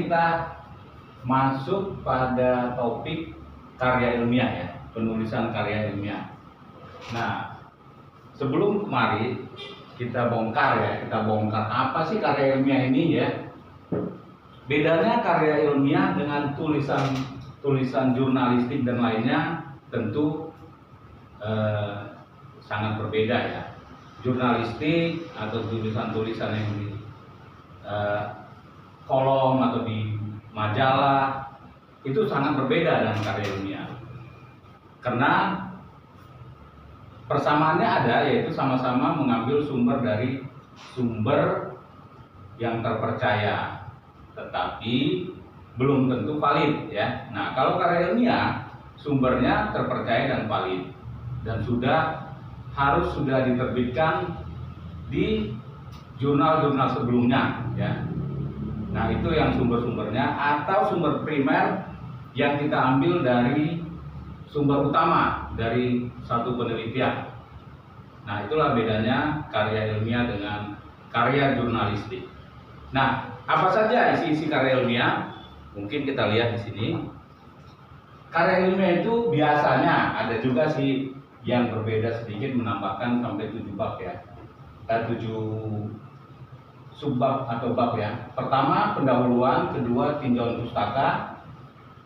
kita masuk pada topik karya ilmiah ya, penulisan karya ilmiah. Nah, sebelum kemarin kita bongkar apa sih karya ilmiah ini ya. Bedanya karya ilmiah dengan tulisan jurnalistik dan lainnya tentu sangat berbeda ya. Jurnalistik atau tulisan-tulisan yang di kolom atau di majalah itu sangat berbeda dengan karya ilmiah. Karena persamaannya ada, yaitu sama-sama mengambil sumber dari sumber yang terpercaya, tetapi belum tentu valid ya. Nah, kalau karya ilmiah sumbernya terpercaya dan valid dan harus sudah diterbitkan di jurnal-jurnal sebelumnya ya. Nah, itu yang sumber-sumbernya, atau sumber primer yang kita ambil dari sumber utama dari satu penelitian. Nah, itulah bedanya karya ilmiah dengan karya jurnalistik. Nah, apa saja isi-isi karya ilmiah? Mungkin kita lihat di sini. Karya ilmiah itu biasanya ada juga sih yang berbeda sedikit, menambahkan sampai 7 bab ya. 7 subbab atau bab ya. Pertama pendahuluan, kedua tinjauan pustaka,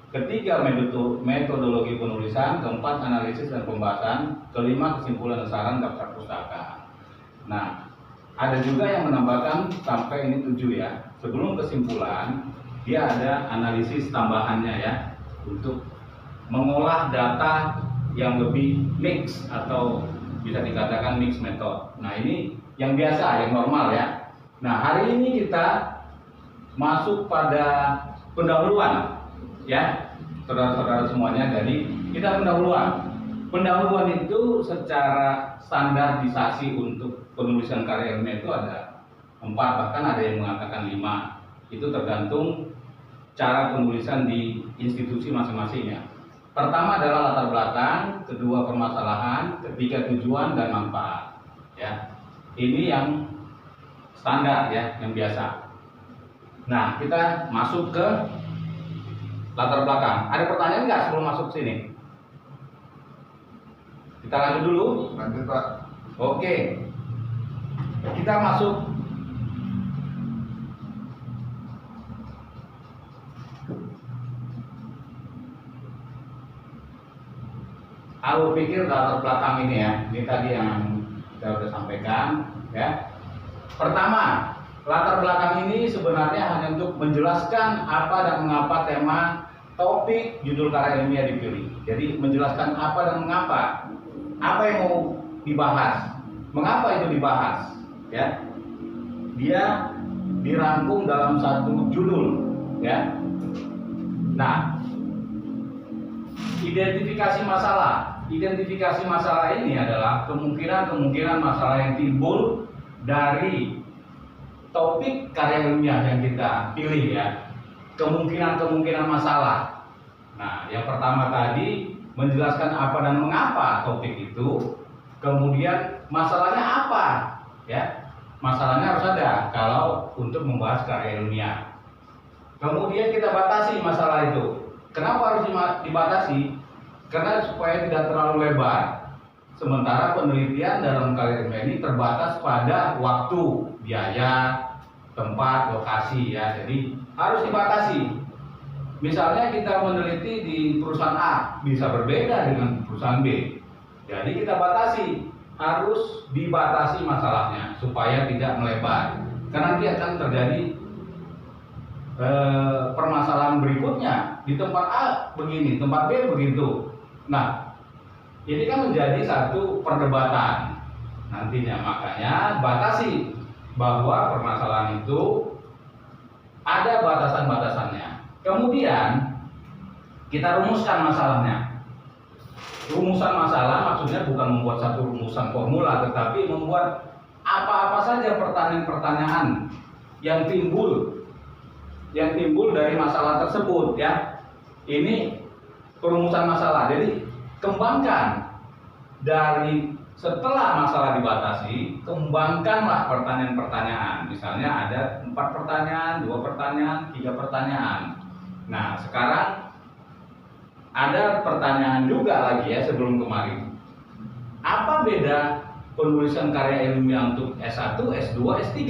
ketiga metodologi penulisan, keempat analisis dan pembahasan, kelima kesimpulan dan saran daftar pustaka. Nah, ada juga yang menambahkan sampai ini 7 ya. Sebelum kesimpulan, dia ada analisis tambahannya ya, untuk mengolah data yang lebih mix atau bisa dikatakan mix method. Nah, ini yang biasa, yang normal ya. Nah, hari ini kita masuk pada pendahuluan ya, saudara-saudara semuanya. Jadi kita pendahuluan. Pendahuluan itu secara standarisasi untuk penulisan karya ilmiah itu ada 4, bahkan ada yang mengatakan 5. Itu tergantung cara penulisan di institusi masing-masing ya. Pertama adalah latar belakang, kedua permasalahan, ketiga tujuan dan manfaat ya. Ini yang standar ya, yang biasa. Nah, kita masuk ke latar belakang. Ada pertanyaan nggak sebelum masuk sini? Kita lanjut dulu. Lanjut, Pak. Oke. Kita masuk. Aku pikir latar belakang ini ya, ini tadi yang kita sudah sampaikan ya. Pertama, latar belakang ini sebenarnya hanya untuk menjelaskan apa dan mengapa tema topik judul karya ilmiah dipilih. Jadi menjelaskan apa dan mengapa, apa yang mau dibahas, mengapa itu dibahas ya. Dia dirangkum dalam satu judul ya. Nah, identifikasi masalah ini adalah kemungkinan masalah yang timbul dari topik karya ilmiah yang kita pilih ya. Kemungkinan masalah. Nah, yang pertama tadi menjelaskan apa dan mengapa topik itu. Kemudian masalahnya apa ya. Masalahnya harus ada kalau untuk membahas karya ilmiah. Kemudian kita batasi masalah itu. Kenapa harus dibatasi? Karena supaya tidak terlalu lebar. Sementara penelitian dalam karya ilmiah ini terbatas pada waktu, biaya, tempat, lokasi ya. Jadi harus dibatasi. Misalnya kita meneliti di perusahaan A bisa berbeda dengan perusahaan B. Jadi kita batasi, harus dibatasi masalahnya supaya tidak melebar. Karena nanti akan terjadi permasalahan berikutnya di tempat A begini, tempat B begitu. Nah, ini kan menjadi satu perdebatan nantinya. Makanya batasi bahwa permasalahan itu ada batasan-batasannya. Kemudian kita rumuskan masalahnya. Rumusan masalah maksudnya bukan membuat satu rumusan formula, tetapi membuat apa-apa saja pertanyaan-pertanyaan yang timbul dari masalah tersebut ya. Ini perumusan masalah. Jadi kembangkan dari Setelah masalah dibatasi, kembangkanlah pertanyaan-pertanyaan. Misalnya ada 4 pertanyaan, 2 pertanyaan, 3 pertanyaan. Nah, sekarang ada pertanyaan juga lagi ya sebelum kemarin. Apa beda penulisan karya ilmiah untuk S1, S2, S3?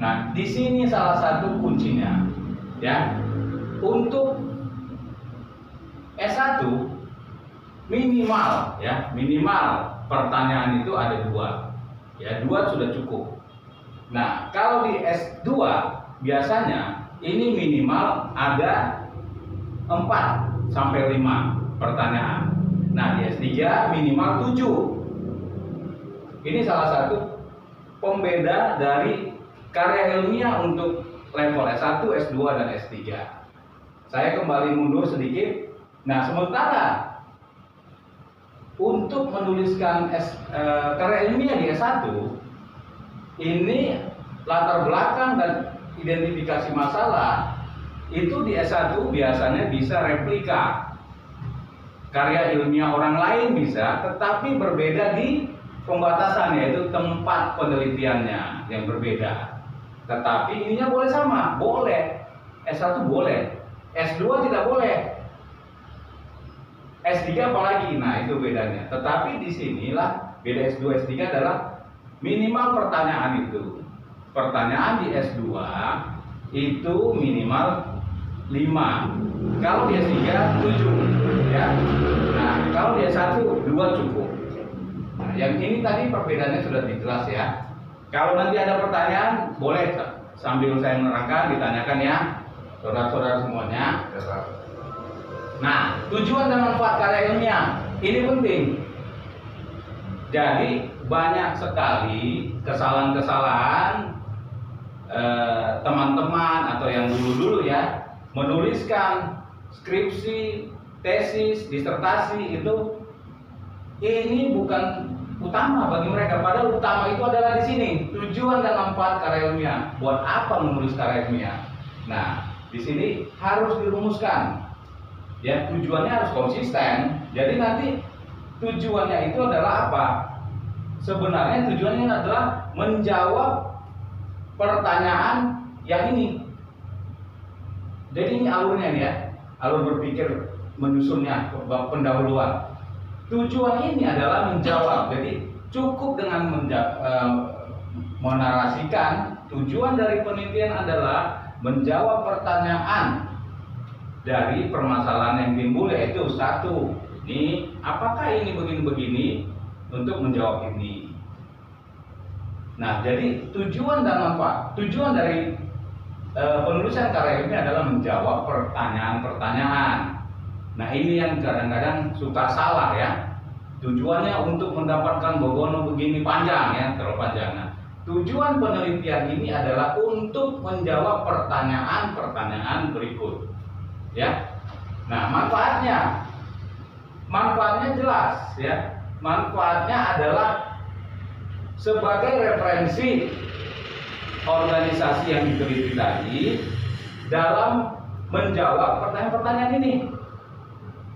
Nah, di sini salah satu kuncinya. Ya. Untuk S1 minimal pertanyaan itu ada 2. Ya, 2 sudah cukup. Nah, kalau di S2 biasanya ini minimal ada 4 sampai 5 pertanyaan. Nah, di S3 minimal 7. Ini salah satu pembeda dari karya ilmiah untuk level S1, S2, dan S3. Saya kembali mundur sedikit. Nah, sementara untuk menuliskan karya ilmiah di S1, ini latar belakang dan identifikasi masalah itu di S1 biasanya bisa replika karya ilmiah orang lain bisa, tetapi berbeda di pembatasan, yaitu tempat penelitiannya yang berbeda. Tetapi ininya boleh sama, boleh. S1 boleh, S2 tidak boleh, S3 apalagi. Nah, itu bedanya. Tetapi di sinilah beda S2 S3 adalah minimal pertanyaan itu. Pertanyaan di S2 itu minimal 5. Kalau di S3 7 ya. Nah, kalau di S1 2 cukup. Nah, yang ini tadi perbedaannya sudah jelas ya. Kalau nanti ada pertanyaan boleh sambil saya menerangkan ditanyakan ya, saudara-saudara semuanya. Nah, tujuan dan manfaat karya ilmiah ini penting. Jadi banyak sekali kesalahan-kesalahan teman-teman atau yang dulu-dulu ya menuliskan skripsi, tesis, disertasi itu ini bukan utama bagi mereka. Padahal utama itu adalah di sini tujuan dan manfaat karya ilmiah. Buat apa menulis karya ilmiah? Nah, di sini harus dirumuskan. Ya, tujuannya harus konsisten. Jadi nanti tujuannya itu adalah apa? Sebenarnya tujuannya adalah menjawab pertanyaan yang ini. Jadi ini alurnya nih ya, alur berpikir menyusunnya, pendahuluan. Tujuan ini adalah menjawab. Jadi cukup dengan menarasikan tujuan dari penelitian adalah menjawab pertanyaan dari permasalahan yang timbul, yaitu 1, ini apakah ini begini-begini, untuk menjawab ini. Nah, jadi tujuan dan manfaat, tujuan dari penulisan karya ini adalah menjawab pertanyaan-pertanyaan. Nah, ini yang kadang-kadang suka salah ya. Tujuannya untuk mendapatkan bogono begini panjang ya, terlalu panjang. Nah, tujuan penelitian ini adalah untuk menjawab pertanyaan-pertanyaan berikut. Ya. Nah, manfaatnya jelas ya. Manfaatnya adalah sebagai referensi organisasi yang diteliti tadi dalam menjawab pertanyaan-pertanyaan ini.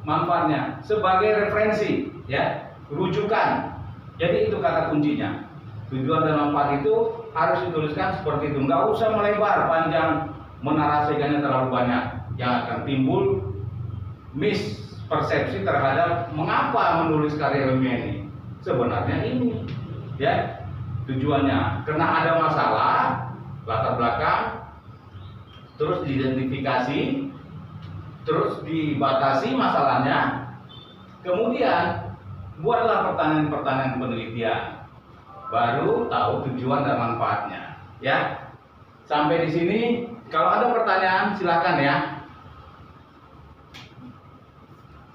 Manfaatnya sebagai referensi ya, rujukan. Jadi itu kata kuncinya. Tujuan dan manfaat itu harus dituliskan seperti itu. Nggak usah melebar panjang, menarasikannya terlalu banyak, yang akan timbul mispersepsi terhadap mengapa menulis karya ilmiah ini. Sebenarnya ini ya tujuannya karena ada masalah latar belakang, terus diidentifikasi, terus dibatasi masalahnya, kemudian buatlah pertanyaan-pertanyaan penelitian, baru tahu tujuan dan manfaatnya ya. Sampai di sini. Kalau ada pertanyaan silakan ya.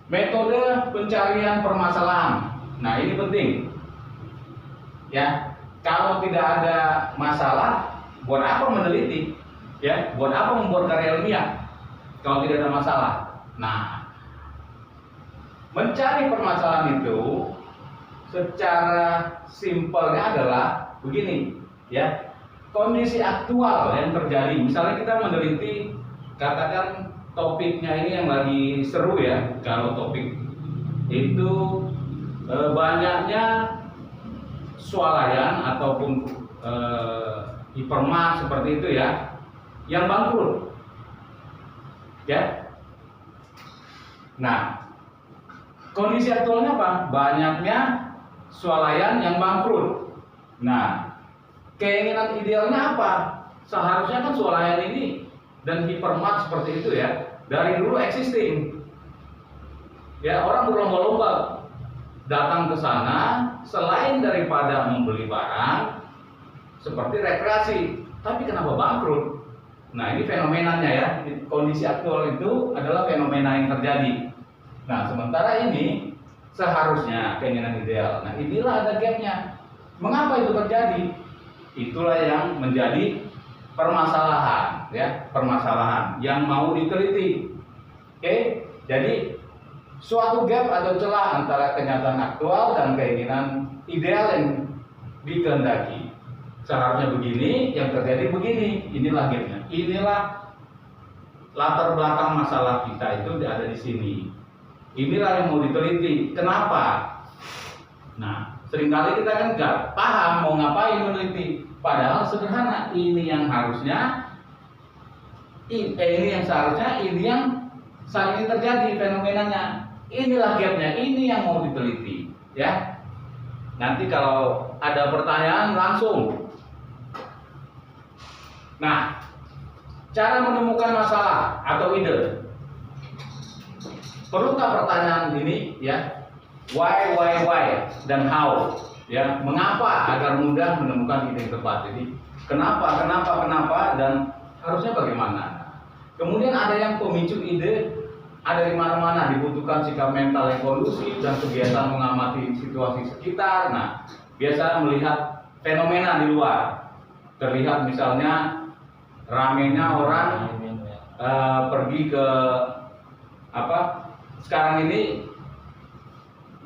Metode pencarian permasalahan. Nah, ini penting. Ya, kalau tidak ada masalah, buat apa meneliti? Ya, buat apa membuat karya ilmiah kalau tidak ada masalah? Nah, mencari permasalahan itu secara simpelnya adalah begini, ya. Kondisi aktual yang terjadi, misalnya kita meneliti, katakan topiknya ini yang lagi seru ya. Kalau topik itu banyaknya swalayan ataupun hipermart seperti itu ya, yang bangkrut. Ya. Nah, kondisi aktualnya apa? Banyaknya swalayan yang bangkrut. Nah, keinginan idealnya apa? Seharusnya kan swalayan ini dan hipermart seperti itu ya, dari dulu existing. Ya, orang berlomba-lomba datang ke sana selain daripada membeli barang seperti rekreasi. Tapi kenapa bangkrut? Nah, ini fenomenanya ya. Kondisi aktual itu adalah fenomena yang terjadi. Nah, sementara ini seharusnya keinginan ideal. Nah, inilah ada gapnya. Mengapa itu terjadi? Itulah yang menjadi permasalahan, ya, permasalahan yang mau diteliti. Oke, jadi suatu gap atau celah antara kenyataan aktual dan keinginan ideal yang dikehendaki. Seharusnya begini, yang terjadi begini. Inilah gapnya. Inilah latar belakang masalah kita itu ada di sini. Inilah yang mau diteliti. Kenapa? Nah, seringkali kita kan nggak paham mau ngapain meneliti. Padahal sederhana. Ini yang harusnya, ini yang seharusnya, ini yang saat ini terjadi fenomenanya. Inilah gapnya. Ini yang mau diteliti. Ya. Nanti kalau ada pertanyaan langsung. Nah, cara menemukan masalah atau ide. Perlukah pertanyaan ini ya? Why, dan how? Ya, mengapa agar mudah menemukan ide yang tepat. Jadi, kenapa, dan harusnya bagaimana? Kemudian ada yang pemicu ide, ada di mana-mana, dibutuhkan sikap mental yang kondusif dan kebiasaan mengamati situasi sekitar. Nah, biasa melihat fenomena di luar. Terlihat misalnya ramenya orang pergi ke apa? Sekarang ini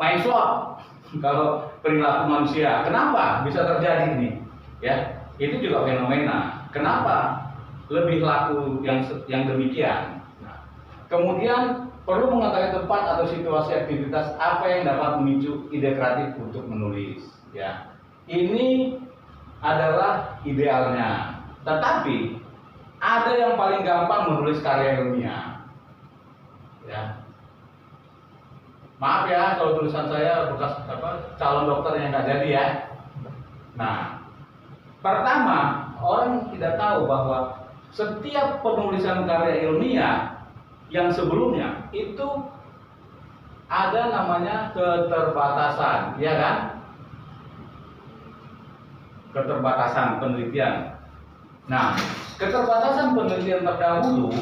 main slot kalau perilaku manusia. Kenapa bisa terjadi ini? Ya, itu juga fenomena. Kenapa lebih laku yang demikian? Nah, kemudian perlu mengetahui tempat atau situasi aktivitas apa yang dapat memicu ide kreatif untuk menulis. Ya, ini adalah idealnya. Tetapi ada yang paling gampang menulis karya ilmiah. Ya. Maaf ya kalau tulisan saya bekas calon dokter yang nggak jadi ya. Nah, pertama orang tidak tahu bahwa setiap penulisan karya ilmiah yang sebelumnya itu ada namanya keterbatasan, ya kan? Keterbatasan penelitian. Nah, keterbatasan penelitian terdahulu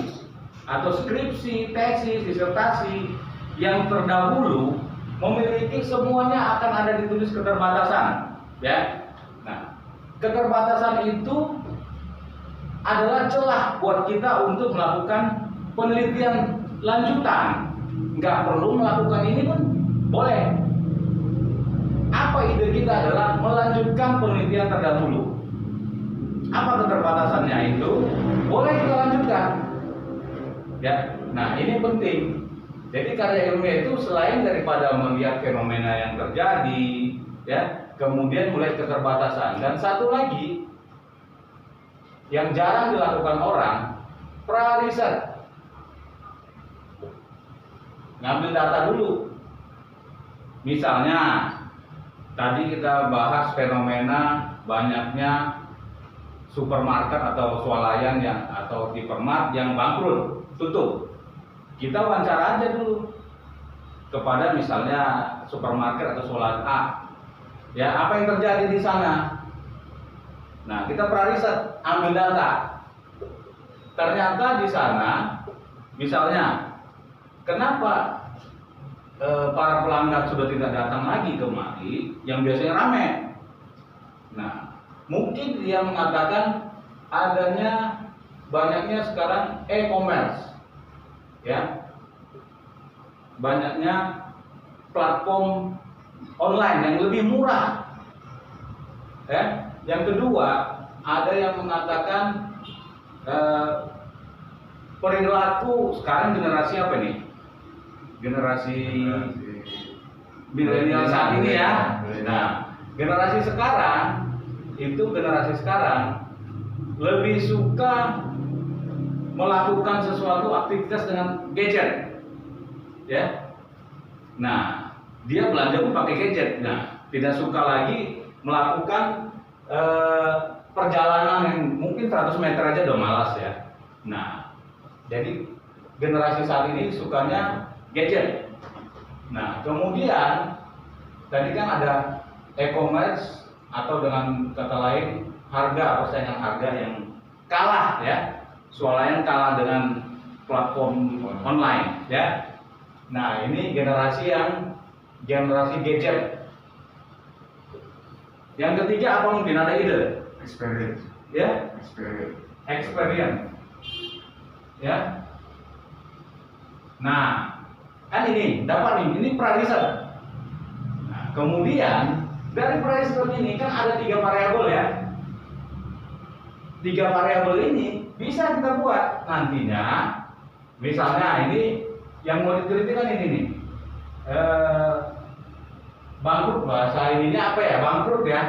atau skripsi, tesis, disertasi yang terdahulu memiliki semuanya akan ada ditulis keterbatasan, ya. Nah, keterbatasan itu adalah celah buat kita untuk melakukan penelitian lanjutan. Nggak perlu melakukan ini pun boleh. Apa ide kita adalah melanjutkan penelitian terdahulu. Apa keterbatasannya itu? Boleh kita lanjutkan. Ya, nah ini penting. Jadi karya ilmiah itu selain daripada melihat fenomena yang terjadi, ya, kemudian mulai keterbatasan. Dan satu lagi yang jarang dilakukan orang, pra-riset. Ngambil data dulu. Misalnya, tadi kita bahas fenomena banyaknya supermarket atau swalayan atau hipermart yang bangkrut, tutup. Kita wawancara aja dulu kepada misalnya supermarket atau swalayan A. Ya, apa yang terjadi di sana? Nah, kita pra-riset, ambil data. Ternyata di sana, misalnya, kenapa para pelanggan sudah tidak datang lagi kemari yang biasanya ramai? Nah, mungkin dia mengatakan adanya banyaknya sekarang e-commerce, ya, banyaknya platform online yang lebih murah. Ya, yang kedua ada yang mengatakan perilaku sekarang generasi apa nih? Generasi milenial saat ini ya. Nah, generasi sekarang lebih suka melakukan sesuatu aktivitas dengan gadget, ya. Nah, dia belanja pun pakai gadget. Nah, tidak suka lagi melakukan perjalanan yang mungkin 100 meter aja udah malas ya. Nah, jadi generasi saat ini sukanya gadget. Nah, kemudian tadi kan ada e-commerce atau dengan kata lain persaingan harga yang kalah ya. Swalayan kalah dengan platform online ya. Nah, ini generasi gadget. Yang ketiga apa mungkin ada ide? Experience. Ya? Experience. Ya. Nah, kan ini pra-riset. Nah, kemudian dari pra-riset ini kan ada 3 variabel ya. 3 variabel ini bisa kita buat nantinya. Misalnya ini yang mau diteliti kan ini nih. Bangkrut, bahasa ininya apa ya? Bangkrut ya.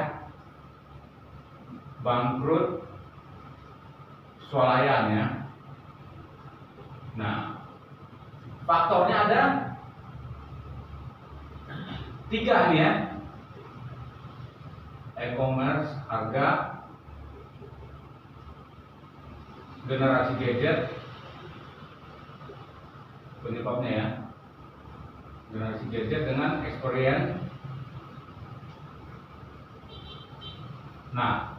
Bangkrut swalayan ya. Nah, faktornya ada 3 nih ya. E-commerce, harga, generasi gadget, penyebabnya ya. Generasi gadget dengan experience. Nah,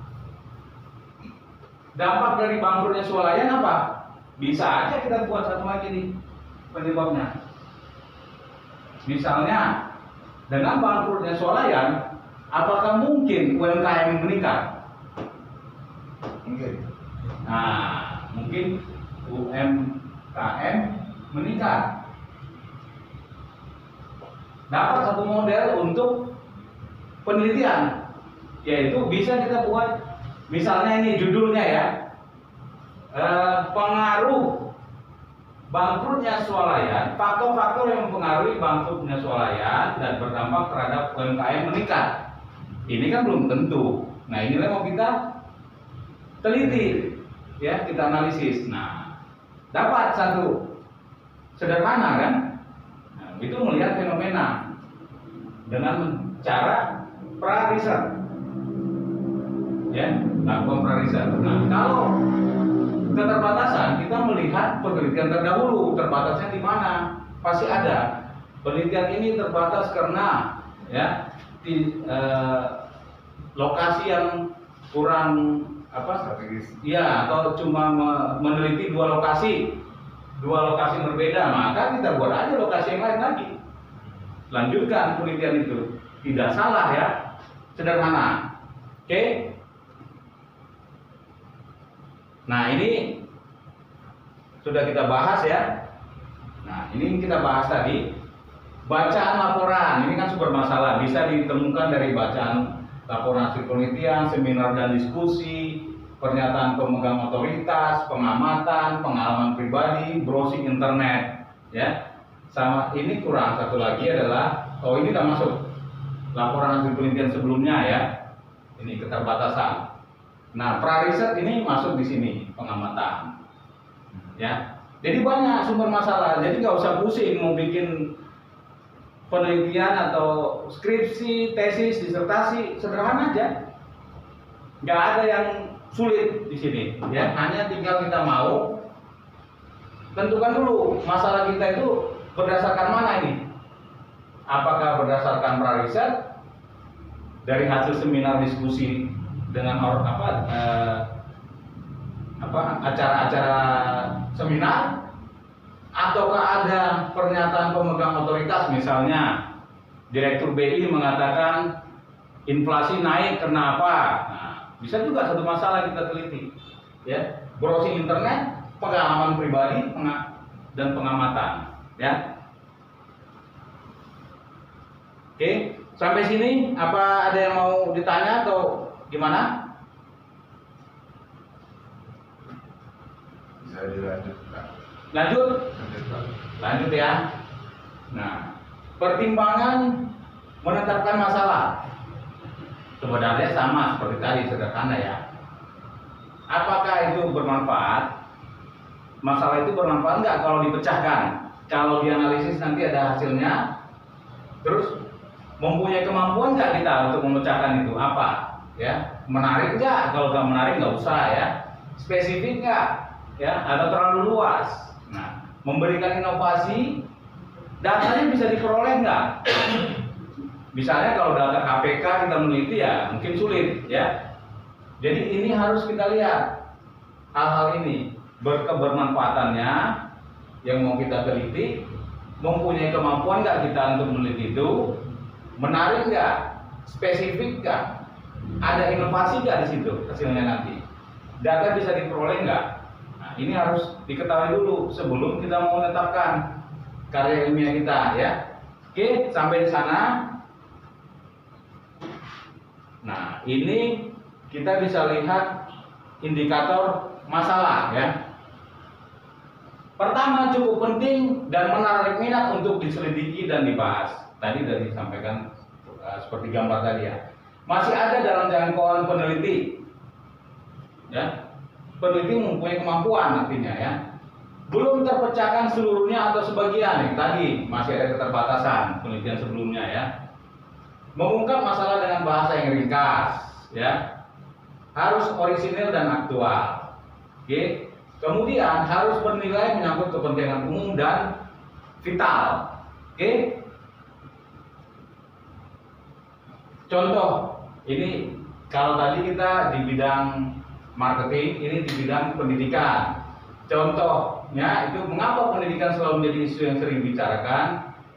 dampak dari bangkrutnya swalayan apa? Bisa aja kita buat satu lagi nih penyebabnya. Misalnya dengan bangkrutnya swalayan, apakah mungkin UMKM meningkat? Mungkin. Nah, mungkin UMKM meningkat. Dapat satu model untuk penelitian, yaitu bisa kita buat, misalnya ini judulnya ya, pengaruh bangkrutnya swalayan, faktor-faktor yang mempengaruhi bangkrutnya swalayan dan berdampak terhadap UMKM meningkat. Ini kan belum tentu. Nah, inilah mau kita teliti, ya, kita analisis. Nah, dapat satu sederhana kan? Nah, itu melihat fenomena dengan cara pra-riset. Ya, lakukan pra-riset. Nah, kalau keterbatasan, kita melihat penelitian terdahulu, terbatasnya di mana? Pasti ada. Penelitian ini terbatas karena ya di lokasi yang kurang strategis. Ya, atau cuma meneliti 2 lokasi berbeda, maka kita buat aja lokasi yang lain lagi. Lanjutkan penelitian itu. Tidak salah ya. Sederhana. Oke? Nah, ini sudah kita bahas ya. Nah, ini kita bahas tadi. Bacaan laporan, ini kan sumber masalah, bisa ditemukan dari bacaan laporan hasil penelitian, seminar dan diskusi, pernyataan pemegang otoritas, pengamatan, pengalaman pribadi, browsing internet, ya. Sama ini kurang satu lagi adalah, ini tidak masuk laporan hasil penelitian sebelumnya ya. Ini keterbatasan. Nah, pra-riset ini masuk di sini, pengamatan, ya. Jadi banyak sumber masalah, jadi nggak usah pusing mau bikin penelitian atau skripsi, tesis, disertasi, sederhana aja. Nggak ada yang sulit di sini, ya. Hanya tinggal kita mau tentukan dulu masalah kita itu berdasarkan mana ini. Apakah berdasarkan pra-riset, dari hasil seminar diskusi dengan acara-acara seminar, ataukah ada pernyataan pemegang otoritas, misalnya Direktur BI mengatakan inflasi naik karena apa? Nah, bisa juga satu masalah kita teliti, ya. Browsing internet, pengalaman pribadi, dan pengamatan, ya. Oke, sampai sini apa ada yang mau ditanya atau gimana? Bisa dilanjutkan. Lanjut ya. Nah, pertimbangan menetapkan masalah. Sebenarnya sama seperti tadi, sederhana ya. Apakah itu bermanfaat? Masalah itu bermanfaat nggak kalau dipecahkan? Kalau dianalisis nanti ada hasilnya, terus mempunyai kemampuan nggak kita untuk memecahkan itu? Apa? Ya, menarik nggak? Kalau nggak menarik nggak usah ya. Spesifik nggak? Ya, atau terlalu luas? Nah, memberikan inovasi, datanya bisa diperoleh nggak? Misalnya kalau data KPK kita meneliti ya mungkin sulit ya. Jadi ini harus kita lihat hal-hal ini berkebermanfaatannya yang mau kita teliti, mempunyai kemampuan nggak kita untuk meneliti itu, menarik nggak, spesifik nggak, ada inovasi nggak di situ hasilnya nanti, data bisa diperoleh nggak. Nah, ini harus diketahui dulu sebelum kita mau menetapkan karya ilmiah kita ya. Oke, sampai di sana. Nah, ini kita bisa lihat indikator masalah ya. Pertama, cukup penting dan menarik minat untuk diselidiki dan dibahas. Tadi sudah disampaikan seperti gambar tadi ya. Masih ada dalam jangkauan peneliti. Ya. Peneliti mempunyai kemampuan artinya ya. Belum terpecahkan seluruhnya atau sebagian. Tadi masih ada keterbatasan penelitian sebelumnya ya. Mengungkap masalah dengan bahasa yang ringkas ya. Harus orisinil dan aktual. Oke. Kemudian harus bernilai menyangkut kepentingan umum dan vital. Oke. Contoh, ini kalau tadi kita di bidang marketing, ini di bidang pendidikan. Contohnya itu mengapa pendidikan selalu menjadi isu yang sering dibicarakan?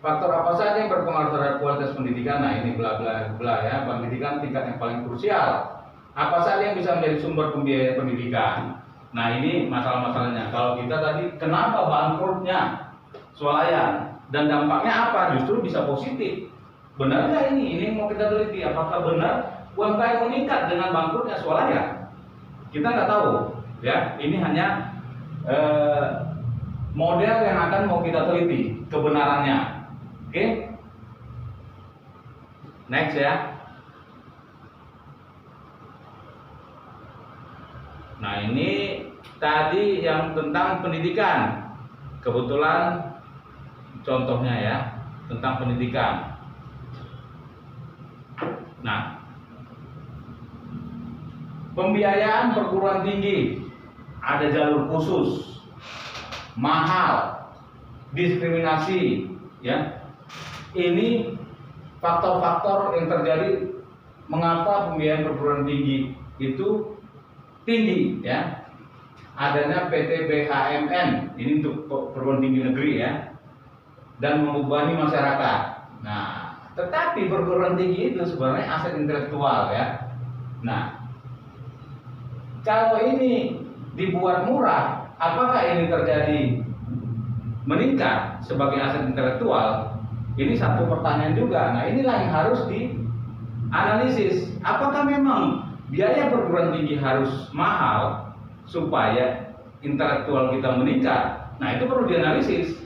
Faktor apa saja yang berpengaruh terhadap kualitas pendidikan? Nah, ini bla bla bla ya. Pendidikan tingkat yang paling krusial. Apa saja yang bisa menjadi sumber pembiayaan pendidikan? Nah, ini masalah-masalahnya. Kalau kita tadi kenapa bangkrutnya swalayan dan dampaknya apa? Justru bisa positif. Benar nggak ini? Ini mau kita teliti. Apakah benar UMKM meningkat dengan bangkrutnya swalayan? Kita nggak tahu. Ya, ini hanya model yang akan mau kita teliti kebenarannya. Oke? Next ya. Nah, ini tadi yang tentang pendidikan. Kebetulan contohnya ya, tentang pendidikan. Nah, pembiayaan perguruan tinggi ada jalur khusus, mahal, diskriminasi ya. Ini faktor-faktor yang terjadi mengapa pembiayaan perguruan tinggi itu tinggi ya. Adanya PT BHMN ini untuk perguruan tinggi negeri ya, dan membebani masyarakat. Nah, tetapi perguruan tinggi itu sebenarnya aset intelektual ya. Nah, kalau ini dibuat murah, apakah ini terjadi meningkat sebagai aset intelektual? Ini satu pertanyaan juga. Nah, inilah yang harus dianalisis. Apakah memang biaya perguruan tinggi harus mahal supaya intelektual kita meningkat? Nah, itu perlu dianalisis,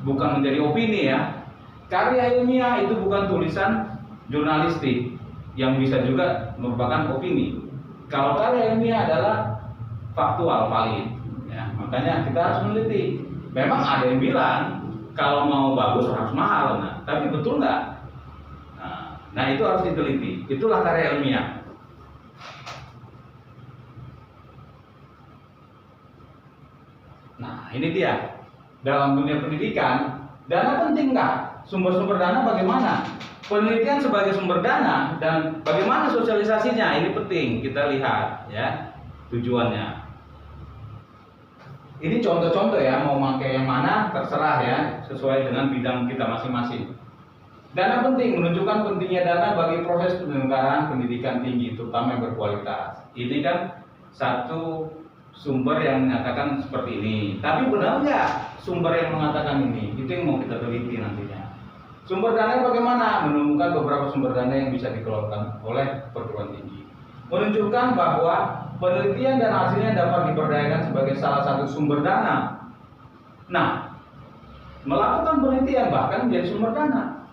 bukan menjadi opini ya. Karya ilmiah itu bukan tulisan jurnalistik yang bisa juga merupakan opini. Kalau karya ilmiah adalah faktual, valid ya. Makanya kita harus meneliti. Memang ada yang bilang kalau mau bagus harus mahal. Nah, tapi betul nggak? Nah, itu harus diteliti. Itulah karya ilmiah. Nah, ini dia. Dalam dunia pendidikan, dana penting nggak? Sumber-sumber dana bagaimana? Penelitian sebagai sumber dana dan bagaimana sosialisasinya, ini penting kita lihat ya tujuannya. Ini contoh-contoh ya, mau pakai yang mana terserah ya, sesuai dengan bidang kita masing-masing. Dana penting, menunjukkan pentingnya dana bagi proses penyelenggaraan pendidikan tinggi, terutama yang berkualitas. Ini kan satu sumber yang mengatakan seperti ini. Tapi benar nggak sumber yang mengatakan ini? Itu yang mau kita teliti nantinya. Sumber dana bagaimana? Menemukan beberapa sumber dana yang bisa dikeluarkan oleh perguruan tinggi. Menunjukkan bahwa penelitian dan hasilnya dapat diberdayakan sebagai salah satu sumber dana. Nah, melakukan penelitian bahkan menjadi sumber dana,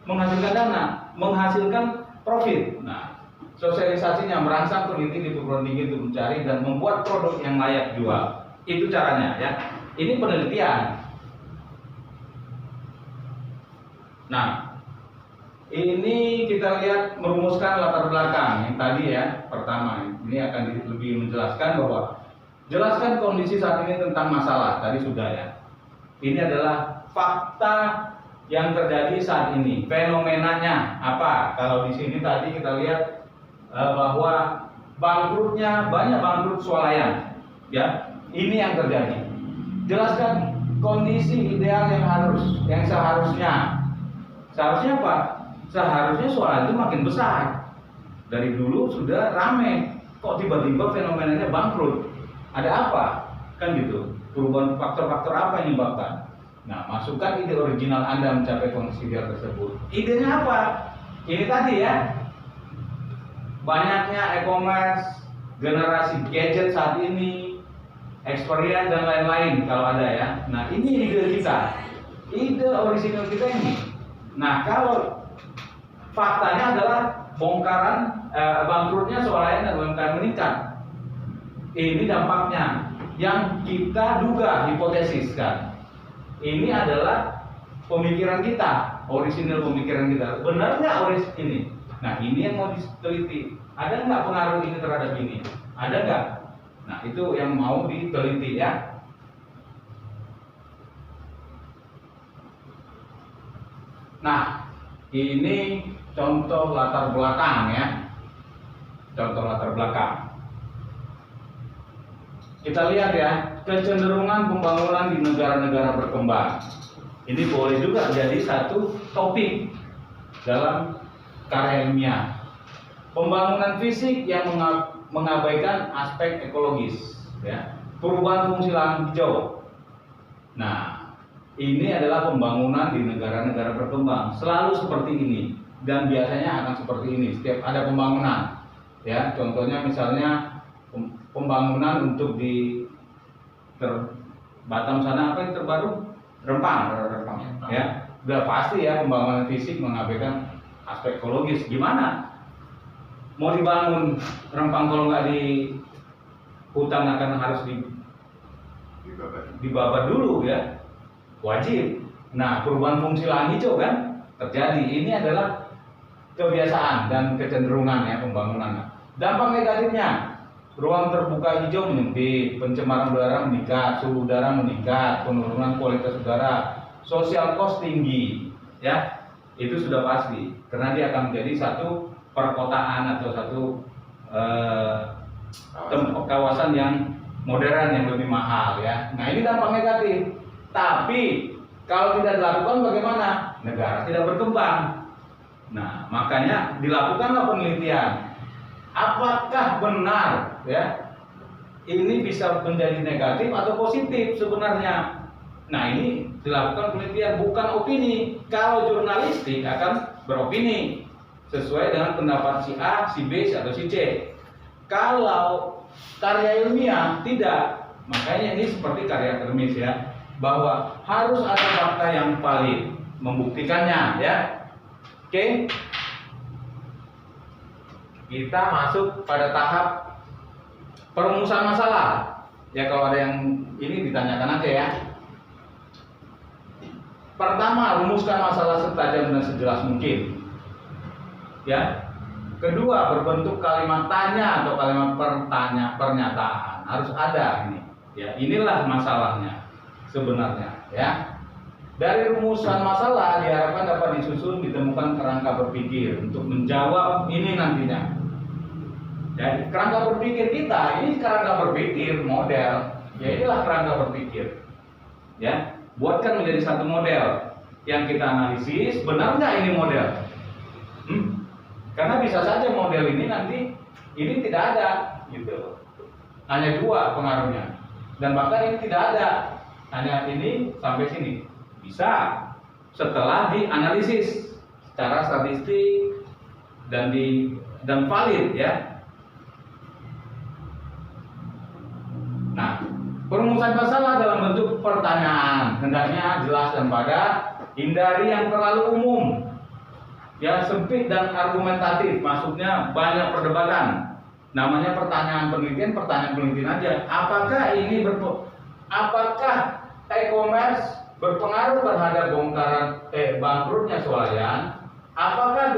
menghasilkan dana, menghasilkan profit. Nah, sosialisasinya merangsang peneliti di perguruan tinggi untuk mencari dan membuat produk yang layak jual. Itu caranya ya. Ini penelitian. Nah, ini kita lihat merumuskan latar belakang yang tadi ya. Pertama, ini akan lebih menjelaskan bahwa jelaskan kondisi saat ini tentang masalah. Tadi sudah ya. Ini adalah fakta yang terjadi saat ini. Fenomenanya apa? Kalau di sini tadi kita lihat bahwa bangkrutnya banyak bangkrut swalayan. Ya, ini yang terjadi. Jelaskan kondisi ideal yang seharusnya. Seharusnya apa? Seharusnya swalayan itu makin besar. Dari dulu sudah rame, kok tiba-tiba fenomenanya bangkrut? Ada apa? Kan gitu. Perubahan faktor-faktor apa yang menyebabkan? Nah, masukkan ide original Anda mencapai kondisi ideal tersebut. Idenya apa? Ini tadi ya. Banyaknya e-commerce, generasi gadget saat ini, experience dan lain-lain kalau ada ya. Nah, ini ide kita. Ide original kita ini. Nah, kalau faktanya adalah bongkaran bangkrutnya swalayan dan UMKM meningkat. Ini dampaknya yang kita duga, hipotesiskan. Ini adalah pemikiran kita, original pemikiran kita. Benar nggak ini? Nah, ini yang mau diteliti. Ada nggak pengaruh ini terhadap ini? Ada nggak? Nah, itu yang mau diteliti ya. Nah, ini contoh latar belakang ya. Contoh latar belakang. Kita lihat ya, kecenderungan pembangunan di negara-negara berkembang. Ini boleh juga jadi satu topik dalam karya ilmiah. Pembangunan fisik yang mengabaikan aspek ekologis, ya. Perubahan fungsi lahan hijau. Nah, ini adalah pembangunan di negara-negara berkembang. Selalu seperti ini dan biasanya akan seperti ini. Setiap ada pembangunan, ya. Contohnya misalnya pembangunan untuk di Batam sana apa yang terbaru? Rempang, ya. Udah pasti ya pembangunan fisik mengabaikan aspek ekologis. Gimana mau dibangun Rempang kalau nggak di hutan akan harus dibabat dulu ya, wajib. Nah, perubahan fungsi lahan hijau kan terjadi. Ini adalah kebiasaan dan kecenderungan ya pembangunan. Dampak negatifnya, ruang terbuka hijau menyempit, pencemaran udara meningkat, suhu udara meningkat, penurunan kualitas udara, social cost tinggi, ya. Itu sudah pasti, karena dia akan menjadi satu perkotaan atau satu kawasan yang modern yang lebih mahal ya. Nah, ini dampak negatif. Tapi kalau tidak dilakukan bagaimana? Negara tidak berkembang. Nah, makanya dilakukanlah penelitian. Apakah benar ya ini bisa menjadi negatif atau positif sebenarnya? Nah, ini dilakukan penelitian, bukan opini. Kalau jurnalistik akan beropini sesuai dengan pendapat si A, si B, atau si C. Kalau karya ilmiah tidak, makanya ini seperti karya akademis ya, bahwa harus ada fakta yang valid membuktikannya ya. Oke. Kita masuk pada tahap perumusan masalah. Ya, kalau ada yang ini ditanyakan aja ya. Pertama, rumuskan masalah setajam dan sejelas mungkin. Ya. Kedua, berbentuk kalimat tanya atau kalimat pernyataan. Harus ada ini. Ya, inilah masalahnya sebenarnya, ya. Dari rumusan masalah diharapkan dapat disusun ditemukan kerangka berpikir untuk menjawab ini nantinya. Ya, kerangka berpikir kita ini kerangka berpikir model. Ya, inilah kerangka berpikir. Ya. Buatkan menjadi satu model yang kita analisis, benar nggak ini model? Karena bisa saja model ini nanti ini tidak ada, gitu. Hanya dua pengaruhnya, dan bahkan ini tidak ada, hanya ini sampai sini. Bisa setelah dianalisis secara statistik dan valid ya. Nah, perumusan masalah dalam bentuk pertanyaan hendaknya jelas dan padat, hindari yang terlalu umum. ya sempit dan argumentatif, maksudnya banyak perdebatan. Namanya pertanyaan penelitian aja. Apakah apakah e-commerce berpengaruh terhadap bangkrutnya swalayan? Apakah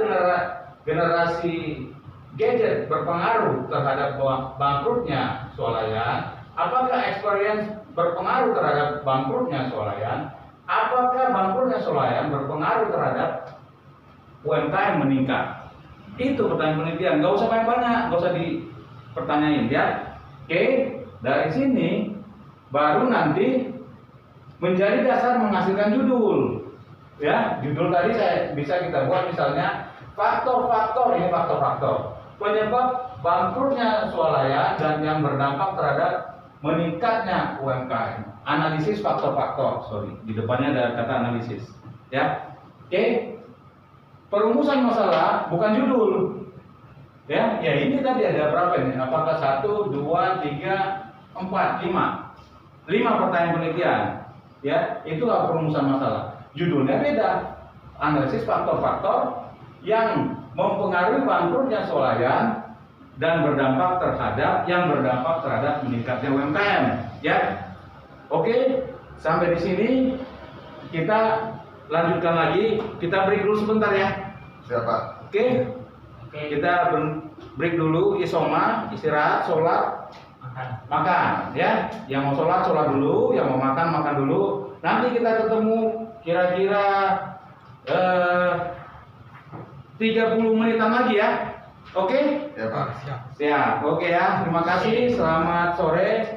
generasi gadget berpengaruh terhadap bangkrutnya swalayan? Apakah experience berpengaruh terhadap bangkrutnya swalayan? Apakah bangkrutnya swalayan berpengaruh terhadap UMKM meningkat? Itu pertanyaan penelitian, nggak usah banyak-banyak, nggak usah dipertanyain ya. Oke, dari sini baru nanti menjadi dasar menghasilkan judul. Ya, judul tadi bisa kita buat misalnya faktor-faktor penyebab bangkrutnya swalayan dan yang berdampak terhadap meningkatnya UMKM. Analisis faktor-faktor, di depannya ada kata analisis. Ya, oke. Perumusan masalah bukan judul. Ya ini tadi ada berapa ini? Apakah 1, 2, 3, 4, 5 pertanyaan penelitian. Ya, itulah perumusan masalah. Judulnya beda. Analisis faktor-faktor yang mempengaruhi bangkrutnya swalayan dan berdampak terhadap meningkatnya UMKM. Ya, oke. Sampai di sini kita lanjutkan lagi, kita break dulu sebentar ya. Siapa? Oke. Kita break dulu, isoma, istirahat, sholat, makan ya. Yang mau sholat dulu, yang mau makan dulu. Nanti kita ketemu kira-kira 30 menitan lagi ya. Oke? Ya Pak. Siap. Oke ya. Terima kasih. Selamat sore.